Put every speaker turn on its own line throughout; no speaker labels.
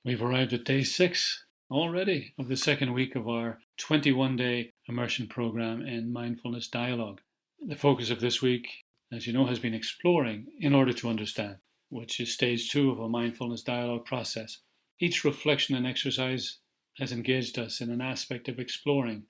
We've arrived at day 6 already of the second week of our 21-day immersion program in mindfulness dialogue. The focus of this week, as you know, has been exploring in order to understand, which is stage 2 of a mindfulness dialogue process. Each reflection and exercise has engaged us in an aspect of exploring.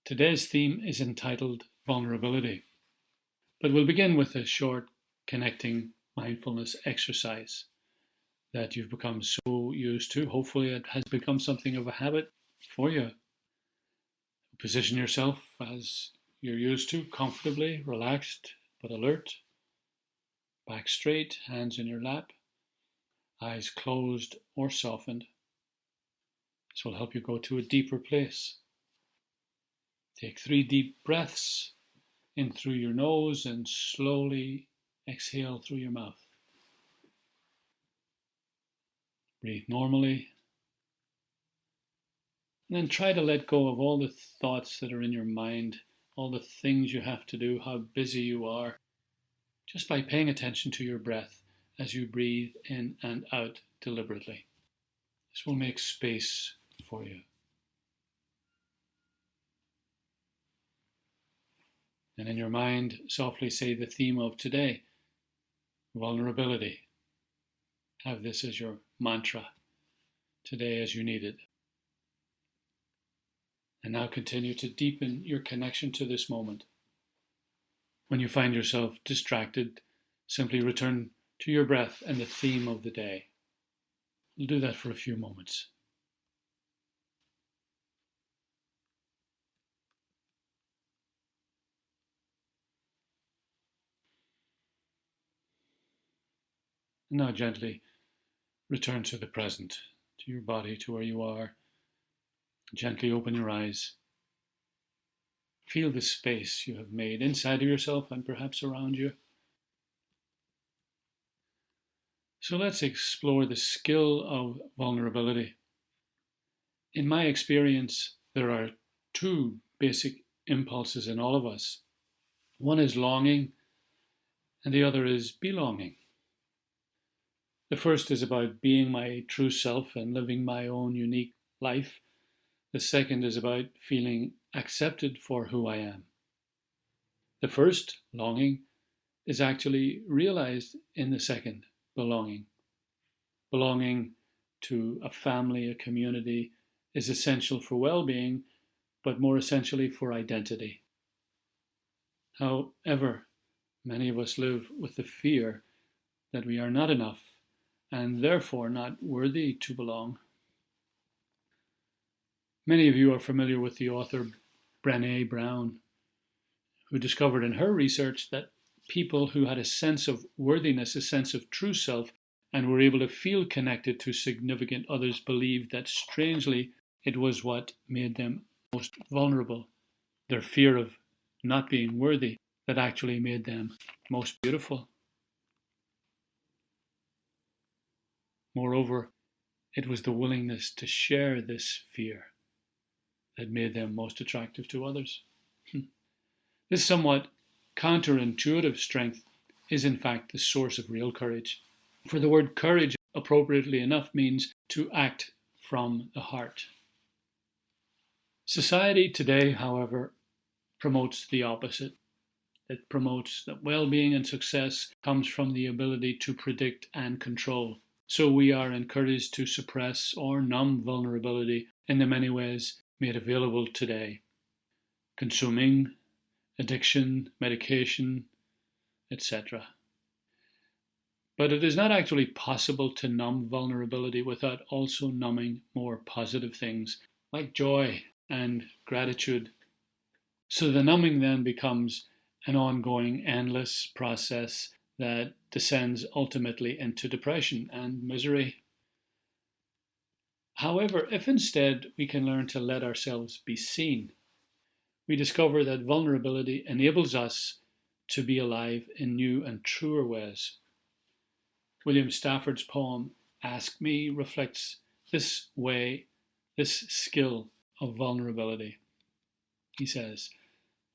Today's theme is entitled vulnerability, but we'll begin with a short connecting mindfulness exercise that you've become so used to. Hopefully it has become something of a habit for you. Position yourself as you're used to, comfortably, relaxed but alert. Back straight, hands in your lap, eyes closed or softened. This will help you go to a deeper place. Take 3 deep breaths in through your nose and slowly exhale through your mouth. Breathe normally. And then try to let go of all the thoughts that are in your mind, all the things you have to do, how busy you are, just by paying attention to your breath as you breathe in and out deliberately. This will make space for you. And in your mind, softly say the theme of today, vulnerability. Have this as your mantra today as you need it. And now continue to deepen your connection to this moment. When you find yourself distracted, simply return to your breath and the theme of the day. We'll do that for a few moments. And now gently return to the present, to your body, to where you are. Gently open your eyes. Feel the space you have made inside of yourself and perhaps around you. So let's explore the skill of vulnerability. In my experience, there are 2 basic impulses in all of us. One is longing, and the other is belonging. The first is about being my true self and living my own unique life. The second is about feeling accepted for who I am. The first, longing, is actually realized in the second, belonging. Belonging to a family, a community, is essential for well-being, but more essentially for identity. However, many of us live with the fear that we are not enough and therefore not worthy to belong. Many of you are familiar with the author Brené Brown, who discovered in her research that people who had a sense of worthiness, a sense of true self, and were able to feel connected to significant others believed that, strangely, it was what made them most vulnerable. Their fear of not being worthy that actually made them most beautiful. Moreover, it was the willingness to share this fear that made them most attractive to others. This somewhat counterintuitive strength is in fact the source of real courage. For the word courage, appropriately enough, means to act from the heart. Society today, however, promotes the opposite. It promotes that well-being and success comes from the ability to predict and control. So we are encouraged to suppress or numb vulnerability in the many ways made available today. Consuming, addiction, medication, etc. But it is not actually possible to numb vulnerability without also numbing more positive things like joy and gratitude. So the numbing then becomes an ongoing, endless process that descends ultimately into depression and misery. However, if instead we can learn to let ourselves be seen, we discover that vulnerability enables us to be alive in new and truer ways. William Stafford's poem, Ask Me, reflects this skill of vulnerability. He says,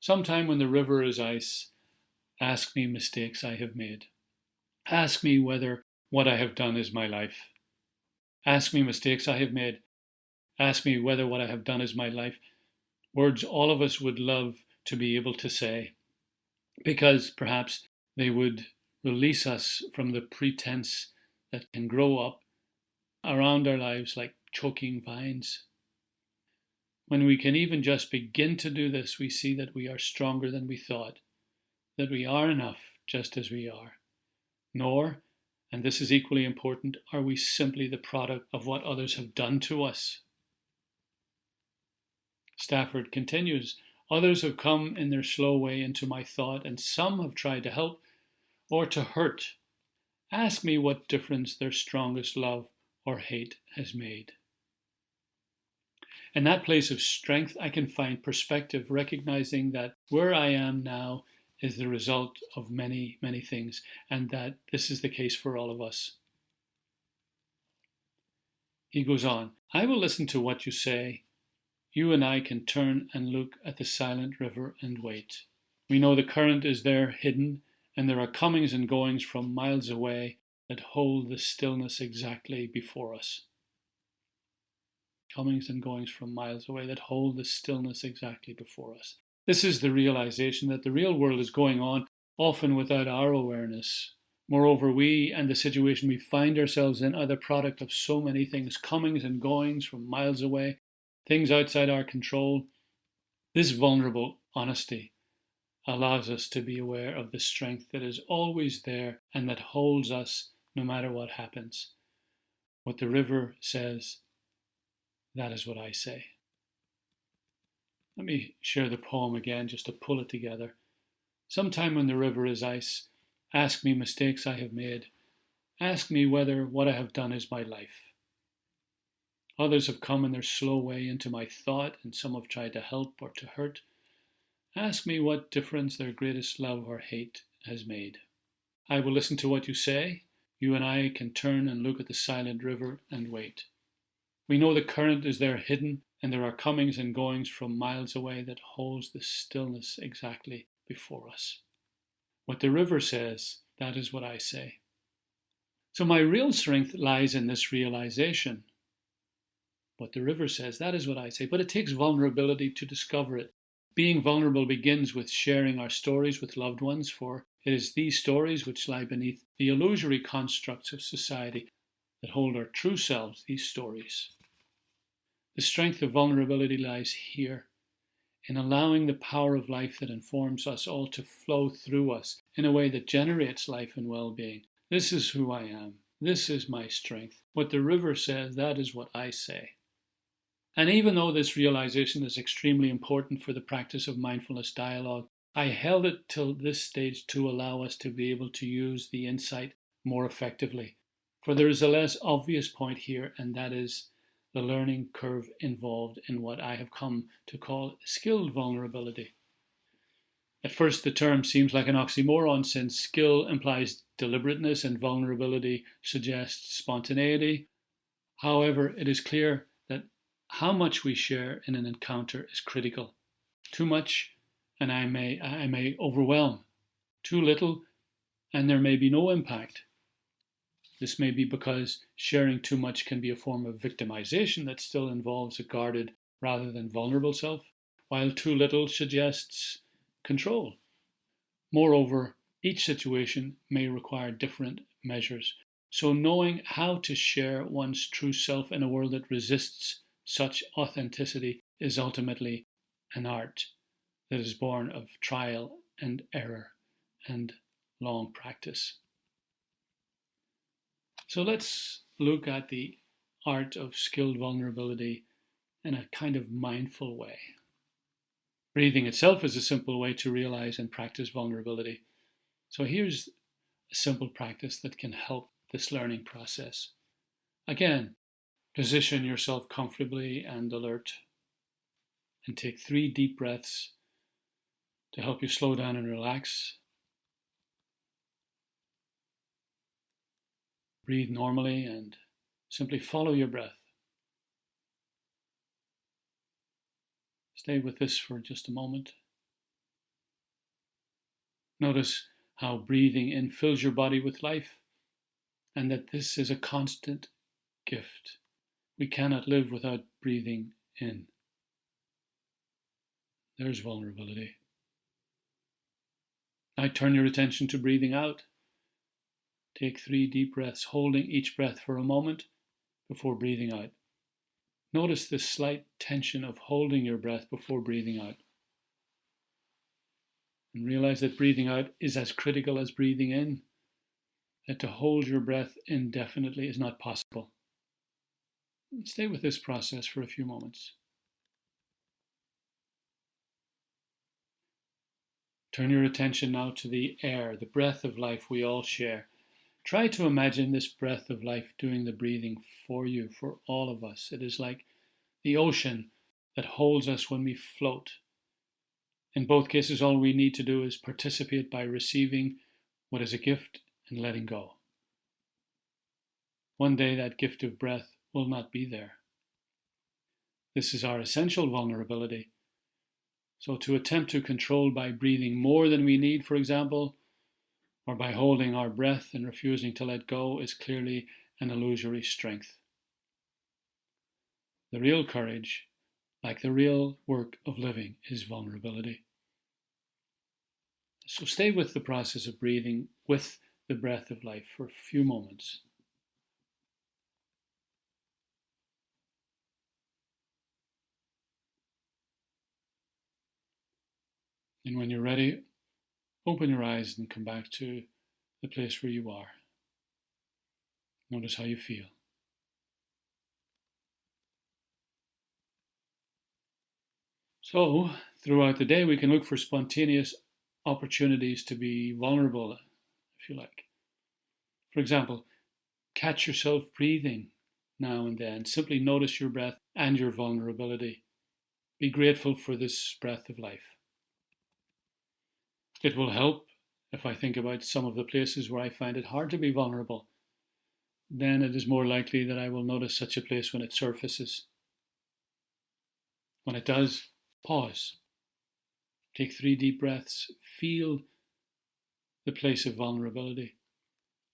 "Sometime when the river is ice, ask me mistakes I have made. Ask me whether what I have done is my life. Ask me mistakes I have made. Ask me whether what I have done is my life. Words all of us would love to be able to say, because perhaps they would release us from the pretense that can grow up around our lives like choking vines. When we can even just begin to do this, we see that we are stronger than we thought, that we are enough just as we are. Nor, and this is equally important, are we simply the product of what others have done to us. Stafford continues, others have come in their slow way into my thought, and some have tried to help or to hurt. Ask me what difference their strongest love or hate has made. In that place of strength, I can find perspective, recognizing that where I am now is the result of many, many things, and that this is the case for all of us. He goes on, I will listen to what you say. You and I can turn and look at the silent river and wait. We know the current is there hidden, and there are comings and goings from miles away that hold the stillness exactly before us. Comings and goings from miles away that hold the stillness exactly before us. This is the realization that the real world is going on, often without our awareness. Moreover, we and the situation we find ourselves in are the product of so many things, comings and goings from miles away, things outside our control. This vulnerable honesty allows us to be aware of the strength that is always there and that holds us no matter what happens. What the river says, that is what I say. Let me share the poem again just to pull it together. Sometime when the river is ice, ask me mistakes I have made. Ask me whether what I have done is my life. Others have come in their slow way into my thought, and some have tried to help or to hurt. Ask me what difference their greatest love or hate has made. I will listen to what you say. You and I can turn and look at the silent river and wait. We know the current is there hidden, and there are comings and goings from miles away that holds the stillness exactly before us. What the river says, that is what I say. So my real strength lies in this realization. What the river says, that is what I say. But it takes vulnerability to discover it. Being vulnerable begins with sharing our stories with loved ones, for it is these stories which lie beneath the illusory constructs of society that hold our true selves, these stories. The strength of vulnerability lies here, in allowing the power of life that informs us all to flow through us in a way that generates life and well-being. This is who I am. This is my strength. What the river says, that is what I say. And even though this realization is extremely important for the practice of mindfulness dialogue, I held it till this stage to allow us to be able to use the insight more effectively. For there is a less obvious point here, and that is the learning curve involved in what I have come to call skilled vulnerability. At first, the term seems like an oxymoron, since skill implies deliberateness and vulnerability suggests spontaneity. However, it is clear that how much we share in an encounter is critical. Too much, and I may overwhelm. Too little, and there may be no impact. This may be because sharing too much can be a form of victimization that still involves a guarded rather than vulnerable self, while too little suggests control. Moreover, each situation may require different measures, so knowing how to share one's true self in a world that resists such authenticity is ultimately an art that is born of trial and error and long practice. So let's look at the art of skilled vulnerability in a kind of mindful way. Breathing itself is a simple way to realize and practice vulnerability. So here's a simple practice that can help this learning process. Again, position yourself comfortably and alert, and take 3 deep breaths to help you slow down and relax. Breathe normally and simply follow your breath. Stay with this for just a moment. Notice how breathing in fills your body with life, and that this is a constant gift. We cannot live without breathing in. There's vulnerability. Now turn your attention to breathing out. Take 3 deep breaths, holding each breath for a moment before breathing out. Notice the slight tension of holding your breath before breathing out. And realize that breathing out is as critical as breathing in. That to hold your breath indefinitely is not possible. Stay with this process for a few moments. Turn your attention now to the air, the breath of life we all share. Try to imagine this breath of life doing the breathing for you, for all of us. It is like the ocean that holds us when we float. In both cases, all we need to do is participate by receiving what is a gift and letting go. One day that gift of breath will not be there. This is our essential vulnerability. So to attempt to control by breathing more than we need, for example, or by holding our breath and refusing to let go is clearly an illusory strength. The real courage, like the real work of living, is vulnerability. So stay with the process of breathing with the breath of life for a few moments. And when you're ready, open your eyes and come back to the place where you are. Notice how you feel. So, throughout the day, we can look for spontaneous opportunities to be vulnerable, if you like. For example, catch yourself breathing now and then. Simply notice your breath and your vulnerability. Be grateful for this breath of life. It will help if I think about some of the places where I find it hard to be vulnerable. Then it is more likely that I will notice such a place when it surfaces. When it does, pause. Take 3 deep breaths. Feel the place of vulnerability.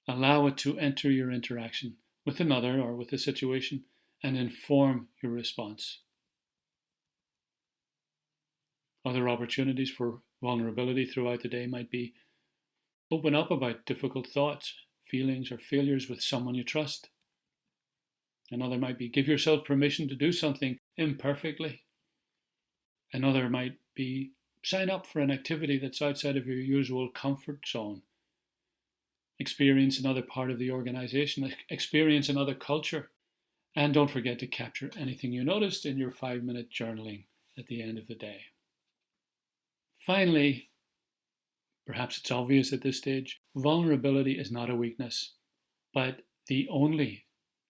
Allow it to enter your interaction with another or with a situation and inform your response. Other opportunities for vulnerability throughout the day might be open up about difficult thoughts, feelings, or failures with someone you trust. Another might be give yourself permission to do something imperfectly. Another might be sign up for an activity that's outside of your usual comfort zone. Experience another part of the organization, experience another culture, and don't forget to capture anything you noticed in your 5-minute journaling at the end of the day. Finally, perhaps it's obvious at this stage, vulnerability is not a weakness, but the only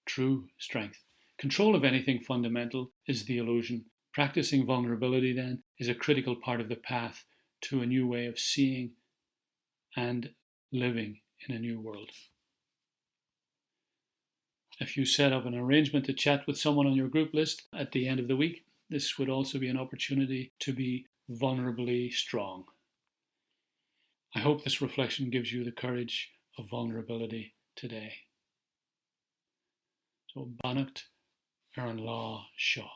true strength. Control of anything fundamental is the illusion. Practicing vulnerability, then, is a critical part of the path to a new way of seeing and living in a new world. If you set up an arrangement to chat with someone on your group list at the end of the week, this would also be an opportunity to be vulnerably strong. I hope this reflection gives you the courage of vulnerability today. So, Bannacht ar an lá seo.